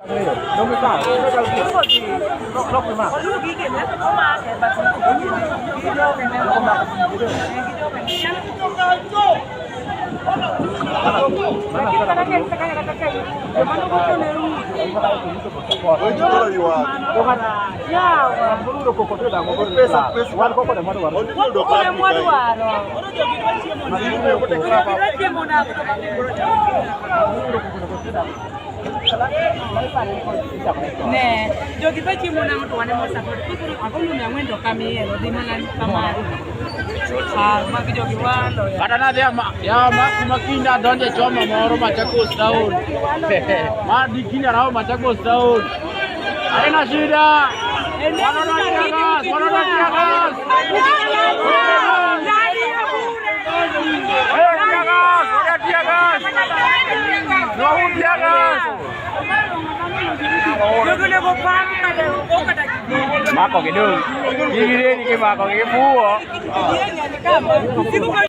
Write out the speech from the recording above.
Non mi fa, non mi fa. Ne, jogi pa chiemo na mtu wane mo support. Kusuru akonu na mwendo kamielo di mana kamari. Ma video gi walo ya. Kata na dia makinda donje choma moro Machakos town. Ma dikini rao Machakos town. Haina shida. Mako kidogo. Gigireni ke mako ke buo.